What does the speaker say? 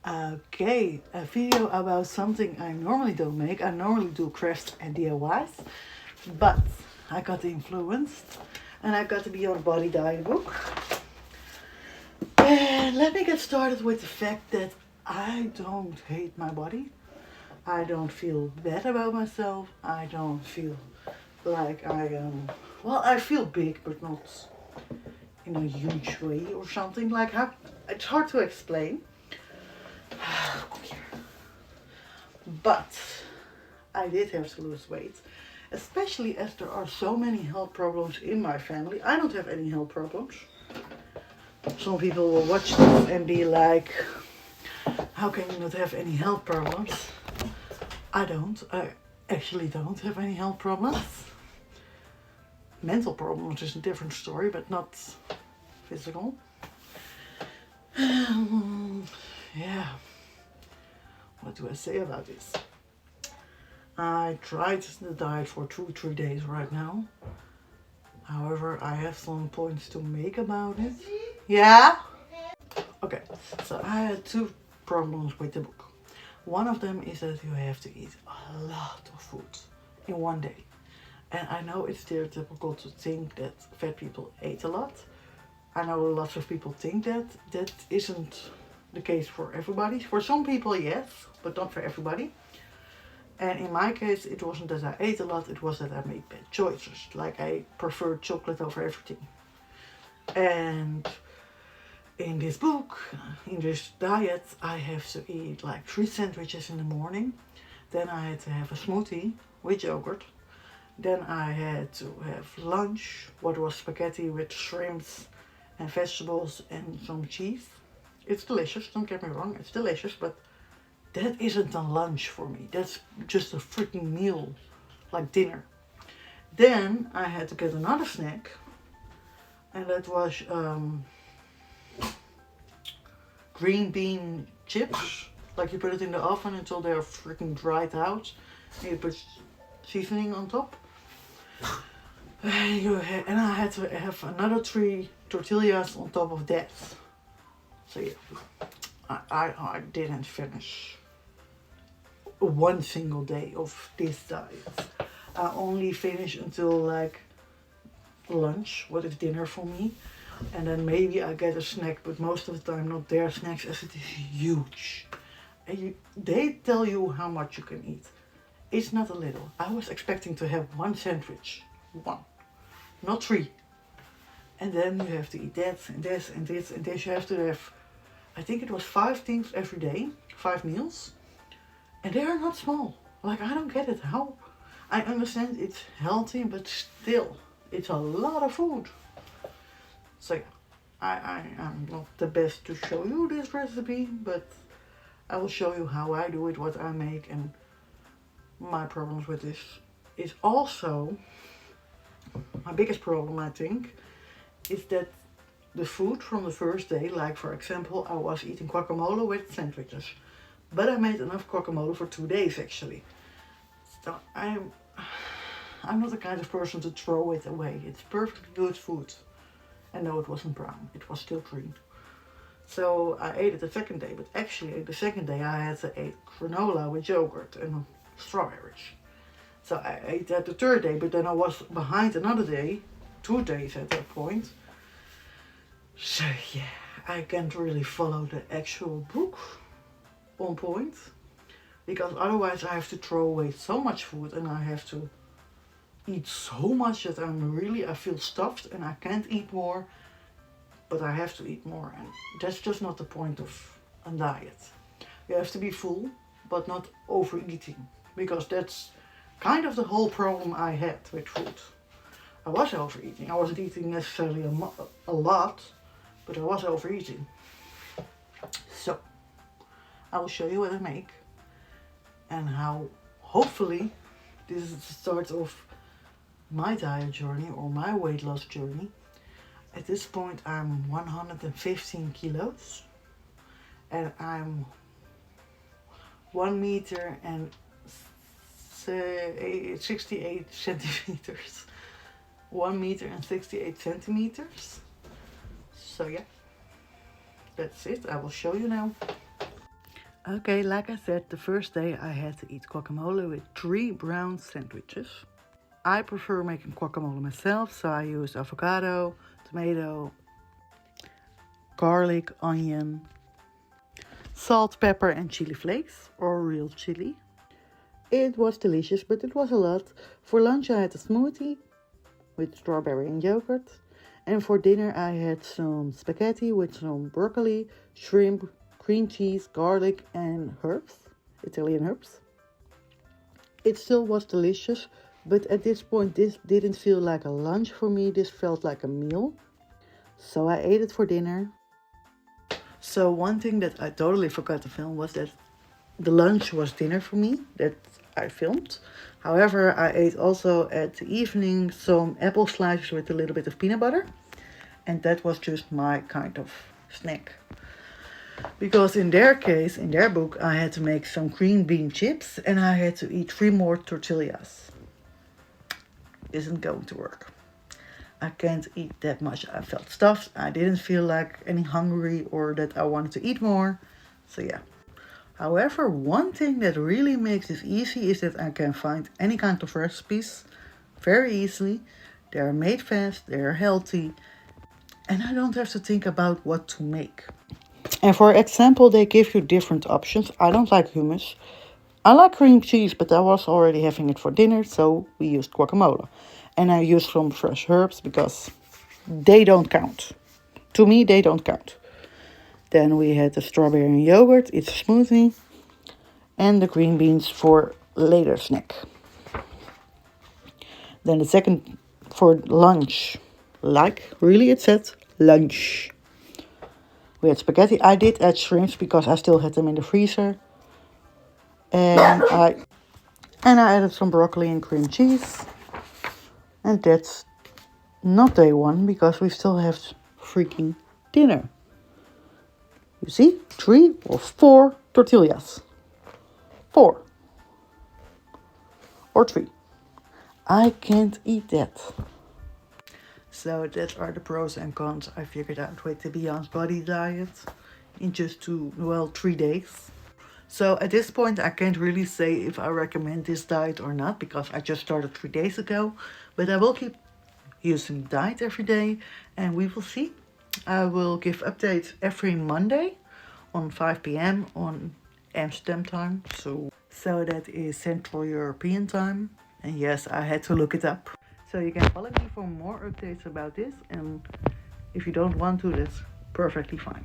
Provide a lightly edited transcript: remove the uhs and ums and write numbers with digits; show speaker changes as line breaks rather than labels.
Okay, a video about something I normally don't make. I normally do crafts and DIYs, but I got influenced and I got to be on a body diet book. And let me get started with the fact that I don't hate my body. I don't feel bad about myself. I don't feel like I am, well, I feel big, but not in a huge way or something. Like, how, it's hard to explain. Come here. But I did have to lose weight, especially as there are so many health problems in my family. I don't have any health problems. Some people will watch this and be like, how can you not have any health problems? I don't. I actually don't have any health problems. Mental problems is a different story, but not physical. Yeah. What do I say about this? I tried the diet for 2-3 days right now. However, I have some points to make about it. Yeah? Okay, so I had two problems with the book. One of them is that you have to eat a lot of food in one day. And I know it's stereotypical to think that fat people ate a lot. I know lots of people think that. That isn't the case for everybody. For some people, yes, but not for everybody. And in my case, it wasn't that I ate a lot, it was that I made bad choices. Like, I preferred chocolate over everything. And in this book, in this diet, I have to eat like 3 sandwiches in the morning. Then I had to have a smoothie with yogurt. Then I had to have lunch, what was spaghetti with shrimps and vegetables and some cheese. It's delicious, don't get me wrong, it's delicious, but that isn't a lunch for me. That's just a freaking meal, like dinner. Then I had to get another snack, and that was green bean chips. Like, you put it in the oven until they're freaking dried out, and you put seasoning on top. And I had to have another 3 tortillas on top of that. So yeah, I didn't finish one single day of this diet. I only finish until like lunch, what is dinner for me. And then maybe I get a snack, but most of the time not their snacks, as it is huge. And they tell you how much you can eat. It's not a little. I was expecting to have 1 sandwich. 1. Not 3. And then you have to eat that and this and this and this. You have to have, I think it was 5 things every day. 5 meals. And they are not small. Like, I don't get it. How? I understand it's healthy, but still, it's a lot of food. So yeah, I am not the best to show you this recipe, but I will show you how I do it, what I make, and my problems with this is also, my biggest problem I think, is that the food from the first day, like for example, I was eating guacamole with sandwiches. But I made enough guacamole for 2 days actually. So I'm not the kind of person to throw it away. It's perfectly good food. And no, it wasn't brown. It was still green. So I ate it the second day. But actually the second day I had to eat granola with yogurt and strawberries. So I ate that the third day. But then I was behind another day. 2 days at that point. So yeah, I can't really follow the actual book on point, because otherwise I have to throw away so much food and I have to eat so much that I feel stuffed and I can't eat more, but I have to eat more, and that's just not the point of a diet. You have to be full but not overeating, because that's kind of the whole problem I had with food. I was overeating. I wasn't eating necessarily a lot, but I was overeating. So I will show you what I make and how hopefully this is the start of my diet journey or my weight loss journey. At this point I'm 115 kilos and I'm 1 meter and 68 centimeters. 1 meter and 68 centimeters. So yeah, that's it. I will show you now. Okay, like I said, the first day I had to eat guacamole with 3 brown sandwiches. I prefer making guacamole myself, so I use avocado, tomato, garlic, onion, salt, pepper and chili flakes, or real chili. It was delicious, but it was a lot. For lunch I had a smoothie with strawberry and yogurt. And for dinner I had some spaghetti with some broccoli, shrimp, cream cheese, garlic and herbs, Italian herbs. It still was delicious, but at this point this didn't feel like a lunch for me, this felt like a meal. So I ate it for dinner. So one thing that I totally forgot to film was that the lunch was dinner for me, that I filmed. However, I ate also at the evening some apple slices with a little bit of peanut butter. And that was just my kind of snack. Because in their case, in their book, I had to make some green bean chips and I had to eat 3 more tortillas. Isn't going to work. I can't eat that much. I felt stuffed. I didn't feel like any hungry or that I wanted to eat more. So yeah. However, one thing that really makes this easy is that I can find any kind of recipes very easily. They are made fast, they are healthy, and I don't have to think about what to make. And for example, they give you different options. I don't like hummus. I like cream cheese, but I was already having it for dinner, so we used guacamole. And I used some fresh herbs because they don't count. To me, they don't count. Then we had the strawberry and yogurt, it's a smoothie. And the green beans for later snack. Then the second for lunch. Like, really it said lunch. We had spaghetti. I did add shrimps because I still had them in the freezer. And I added some broccoli and cream cheese. And that's not day 1 because we still have freaking dinner. You see? 3 or 4 tortillas. 4. Or 3. I can't eat that. So that are the pros and cons I figured out with the Beyond Body diet in just 3 days. So at this point I can't really say if I recommend this diet or not because I just started 3 days ago. But I will keep using the diet every day and we will see. I will give updates every Monday on 5 p.m. on Amsterdam time. So that is Central European time. And yes, I had to look it up. So you can follow me for more updates about this. And if you don't want to, that's perfectly fine.